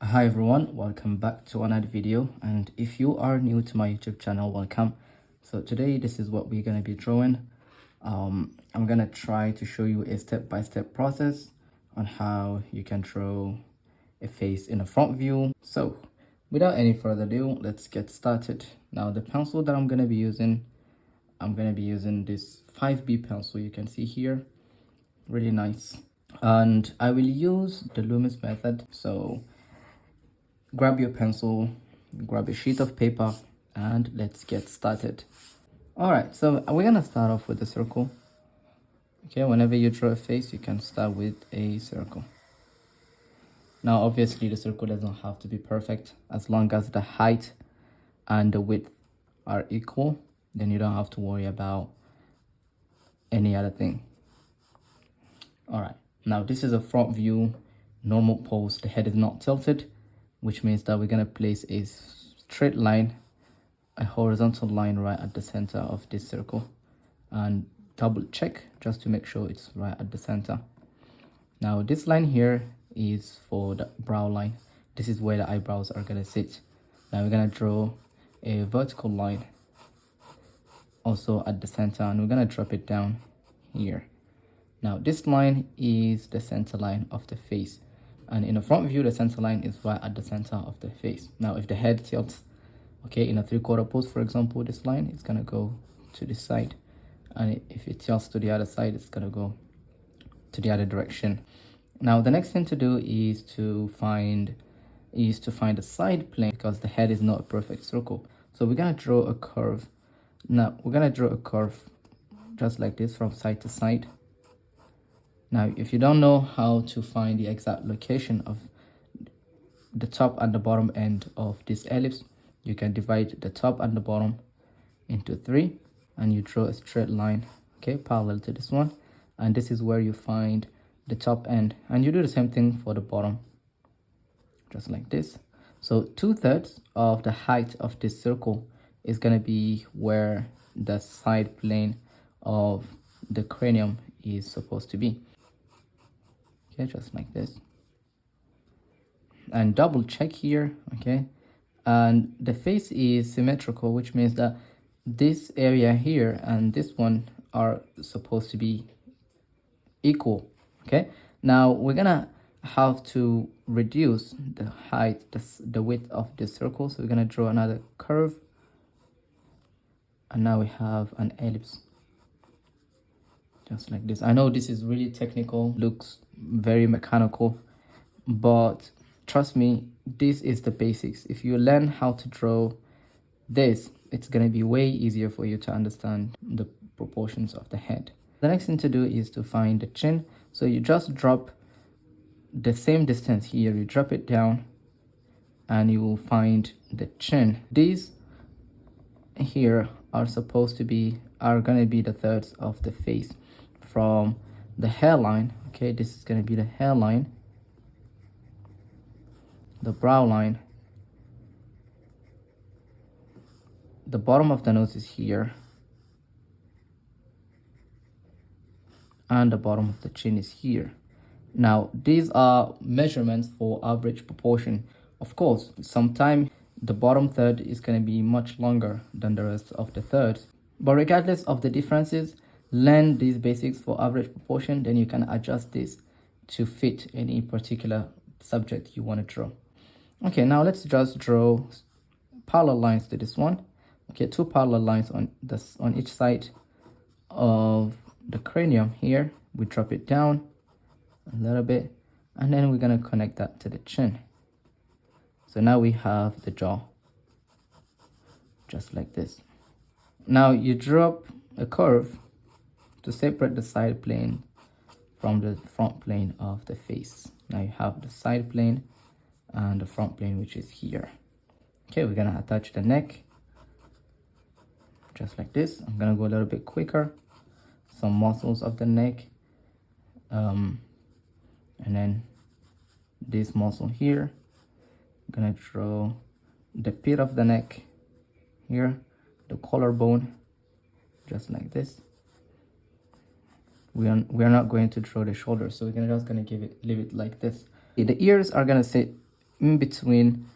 Hi everyone, welcome back to another video, and if you are new to my YouTube channel, welcome. So today this is what we're going to be drawing. I'm going to try to show you a step-by-step process on how you can draw a face in a front view. So without any further ado, let's get started. Now the pencil that I'm going to be using, this 5B pencil you can see here, really nice, and I will use the Loomis method. So grab your pencil, grab a sheet of paper, and let's get started. All right, so we're gonna start off with a circle. Okay, whenever you draw a face, you can start with a circle. Now obviously the circle doesn't have to be perfect. As long as the height and the width are equal, then you don't have to worry about any other thing. All right, now this is a front view, normal pose. The head is not tilted, which means that we're going to place a straight line, a horizontal line right at the center of this circle, and double check just to make sure it's right at the center. Now this line here is for the brow line. This is where the eyebrows are going to sit. Now we're going to draw a vertical line also at the center, and we're going to drop it down here. Now this line is the center line of the face, and in a front view the center line is right at the center of the face. Now if the head tilts, okay, in a 3/4 pose for example, this line is gonna go to this side, and if it tilts to the other side, it's gonna go to the other direction. Now the next thing to do is to find the side plane, because the head is not a perfect circle. So we're gonna draw a curve. Now we're gonna draw a curve just like this from side to side. Now, if you don't know how to find the exact location of the top and the bottom end of this ellipse, you can divide the top and the bottom into 3, and you draw a straight line, okay, parallel to this one, and this is where you find the top end, and you do the same thing for the bottom, just like this. So 2/3 of the height of this circle is going to be where the side plane of the cranium is supposed to be. Okay, just like this, and double check here. Okay, and the face is symmetrical, which means that this area here and this one are supposed to be equal. Okay, now we're gonna have to reduce the height, the width of the circle, so we're gonna draw another curve, and now we have an ellipse just like this. I know this is really technical, looks very mechanical, but trust me, this is the basics. If you learn how to draw this, it's going to be way easier for you to understand the proportions of the head. The next thing to do is to find the chin. So you just drop the same distance here, you drop it down, and you will find the chin. These here are going to be the thirds of the face. From the hairline, okay, this is going to be the hairline, the brow line, the bottom of the nose is here, and the bottom of the chin is here. Now these are measurements for average proportion. Of course, sometimes the bottom third is going to be much longer than the rest of the thirds, but regardless of the differences, learn these basics for average proportion, then you can adjust this to fit any particular subject you want to draw. Okay, now let's just draw parallel lines to this one. Okay, 2 parallel lines on each side of the cranium here. We drop it down a little bit, and then we're going to connect that to the chin. So now we have the jaw just like this. Now you drop a curve to separate the side plane from the front plane of the face. Now you have the side plane and the front plane, which is here. Okay, we're gonna attach the neck just like this. I'm gonna go a little bit quicker. Some muscles of the neck, and then this muscle here. I'm gonna draw the pit of the neck here, the collarbone, just like this. We are not going to draw the shoulders, so we're just gonna leave it like this. The ears are gonna sit in between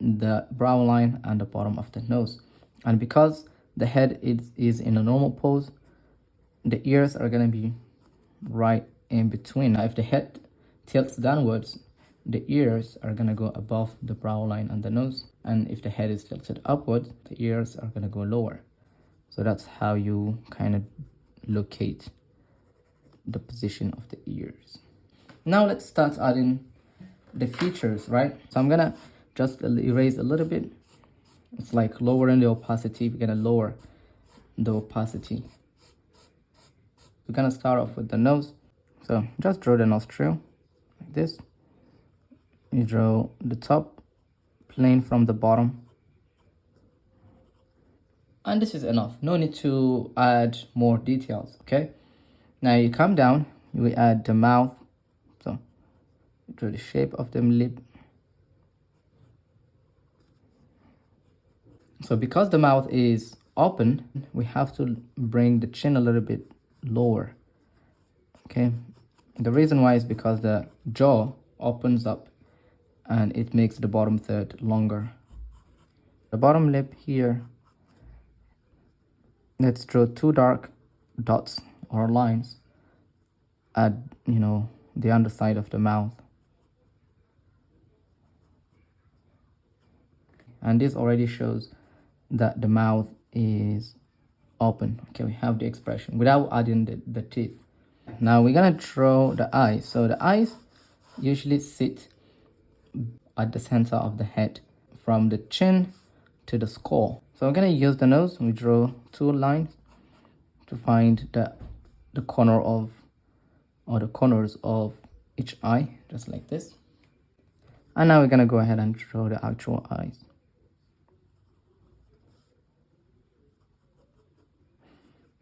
the brow line and the bottom of the nose. And because the head is in a normal pose, the ears are going to be right in between. Now if the head tilts downwards, the ears are going to go above the brow line and the nose, and if the head is tilted upwards, the ears are going to go lower. So that's how you kind of locate the position of the ears. Now let's start adding the features, right? So I'm gonna just erase a little bit. It's like lowering the opacity. We're gonna lower the opacity. We're gonna start off with the nose. So just draw the nostril like this. You draw the top plane from the bottom, and this is enough. No need to add more details. Okay, now you come down, you will add the mouth. So draw the shape of the lip. So because the mouth is open, we have to bring the chin a little bit lower. Okay, the reason why is because the jaw opens up and it makes the bottom third longer. The bottom lip here, let's draw two dark dots or lines at the underside of the mouth, and this already shows that the mouth is open. Okay, we have the expression without adding the teeth. Now we're gonna draw the eyes. So the eyes usually sit at the center of the head, from the chin to the skull. So I'm gonna use the nose. We draw two lines to find the corner of, or the corners of each eye, just like this. And now we're gonna go ahead and draw the actual eyes.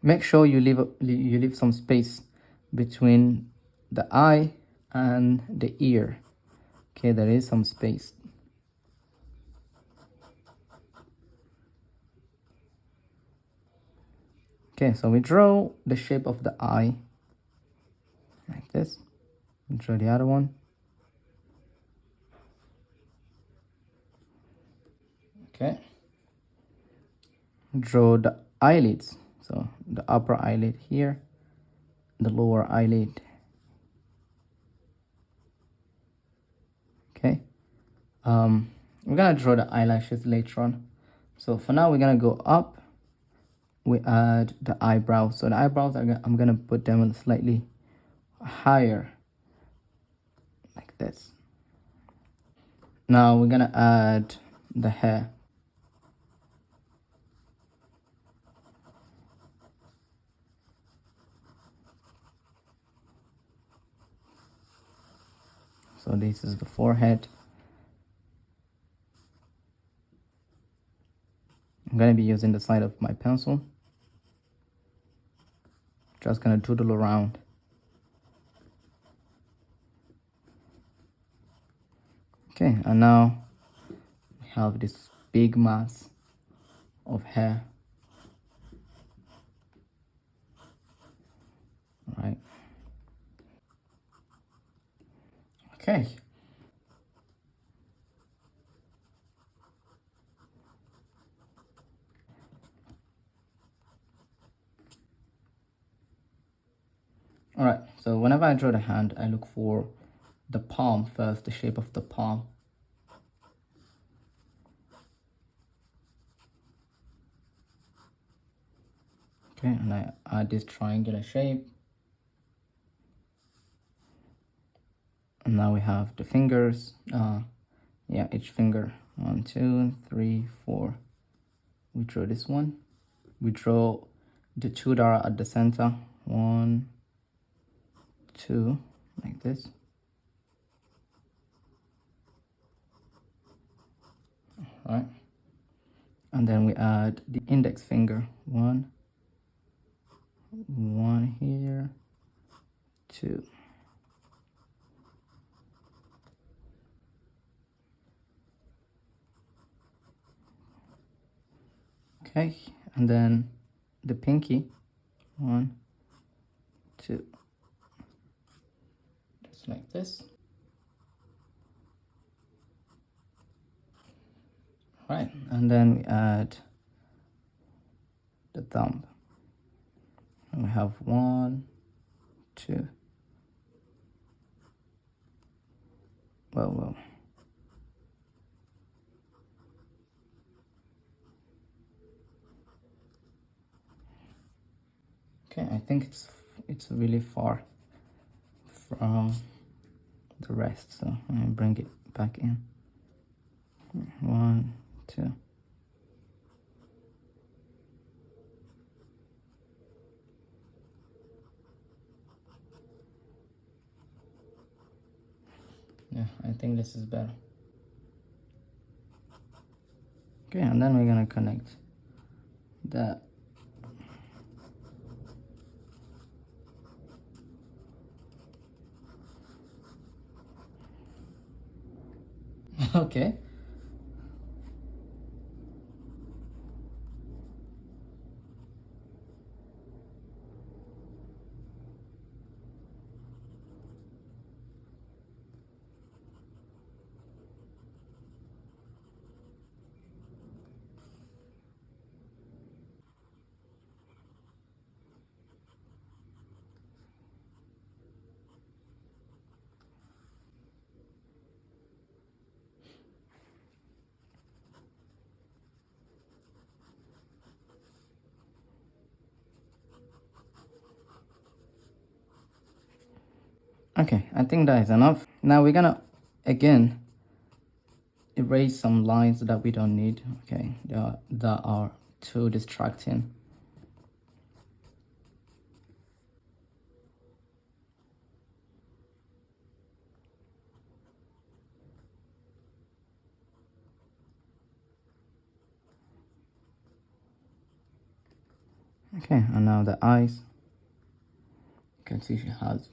Make sure you leave some space between the eye and the ear. Okay, there is some space. Okay, so we draw the shape of the eye like this. We draw the other one. Okay. Draw the eyelids. So the upper eyelid here, the lower eyelid. Okay. We're gonna draw the eyelashes later on. So for now, we're gonna go up. We add the eyebrows. So the eyebrows, I'm gonna put them slightly higher, like this. Now we're gonna add the hair. So this is the forehead. I'm gonna be using the side of my pencil. Just gonna doodle around. Okay, and now we have this big mass of hair. All right. Okay. All right, so whenever I draw the hand, I look for the palm first, the shape of the palm. Okay, and I add this triangular shape. And now we have the fingers. Yeah, each finger. 1, 2, 3, 4. We draw this one. We draw the two that are at the center. 1, 2, like this. All right. And then we add the index finger. 1 here, 2. Okay, and then the pinky. 1, 2. Just like this. right, and then we add the thumb. And we have 1, 2. Well. Okay, I think it's really far from the rest, so I'm gonna bring it back in. 1, 2. Yeah, I think this is better. Okay, and then we're gonna connect that. Okay. Okay, I think that is enough. Now we're gonna again erase some lines that we don't need. Okay, that are too distracting. Okay, and now the eyes. You can see she has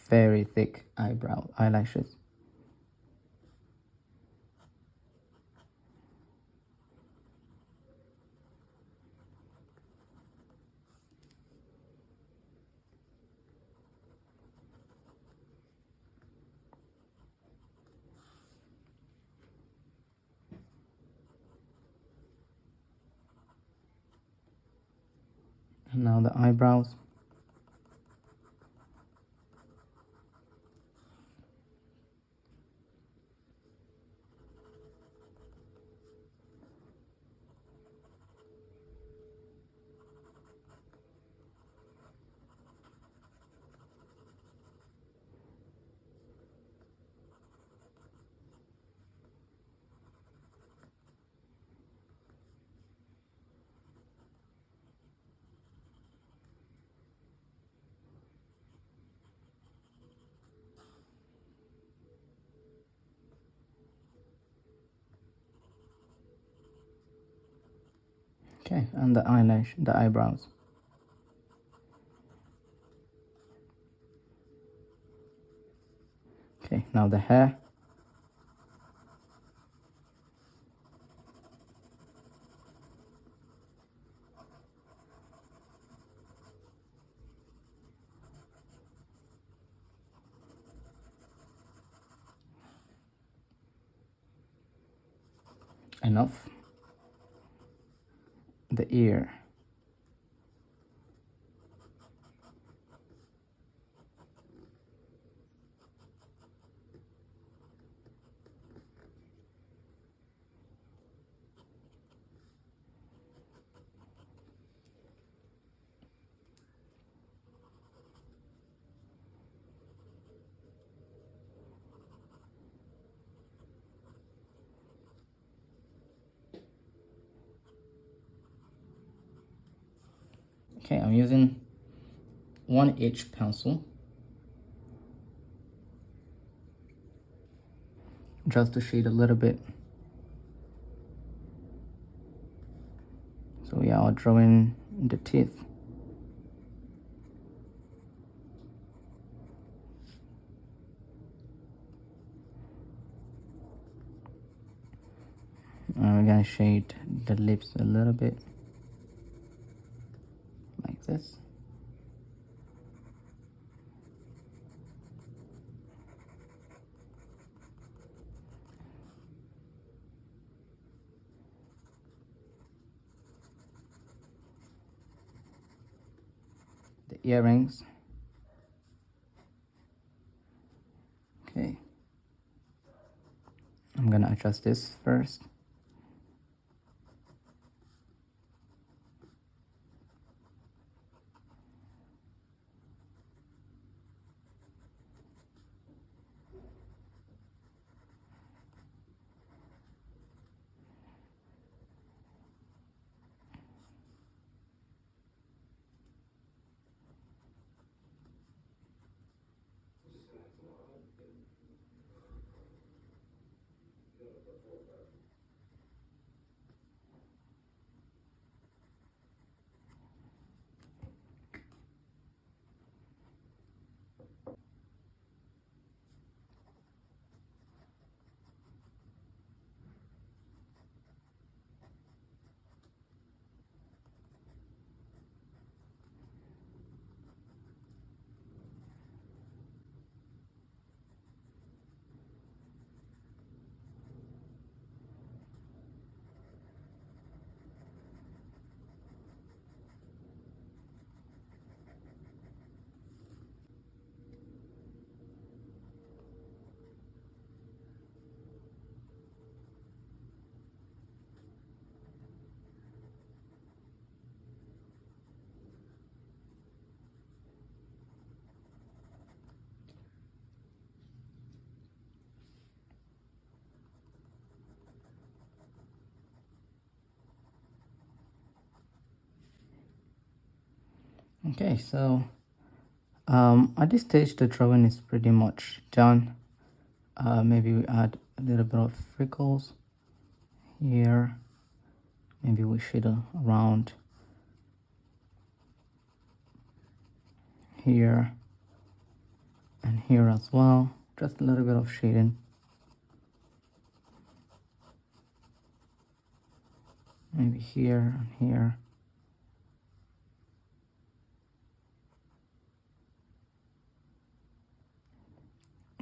very thick eyelashes. And now the eyebrows. Okay, and the eyebrows. Okay, now the hair. Enough. The ear. Okay, I'm using 1H pencil just to shade a little bit. So yeah, I'll draw in the teeth. And we're gonna shade the lips a little bit, like this. earrings. Okay, I'm gonna adjust this first. Okay, so at this stage the drawing is pretty much done. Maybe we add a little bit of freckles here. Maybe we shade around here and here as well. Just a little bit of shading. Maybe here and here.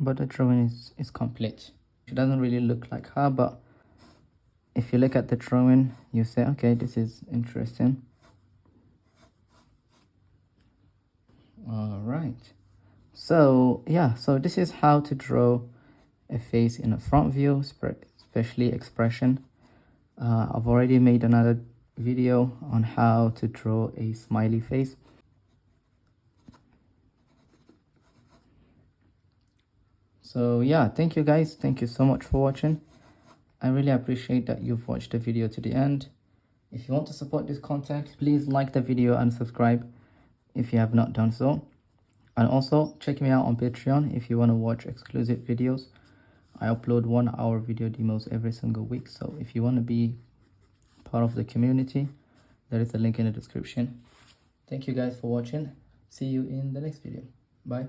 But the drawing is complete. She doesn't really look like her, but if you look at the drawing, you say, okay, this is interesting. All right. So yeah, so this is how to draw a face in a front view, especially expression. I've already made another video on how to draw a smiley face. So yeah, thank you guys. Thank you so much for watching. I really appreciate that you've watched the video to the end. If you want to support this content, please like the video and subscribe if you have not done so. And also check me out on Patreon if you want to watch exclusive videos. I upload 1 hour video demos every single week. So if you want to be part of the community, there is a link in the description. Thank you guys for watching. See you in the next video. Bye.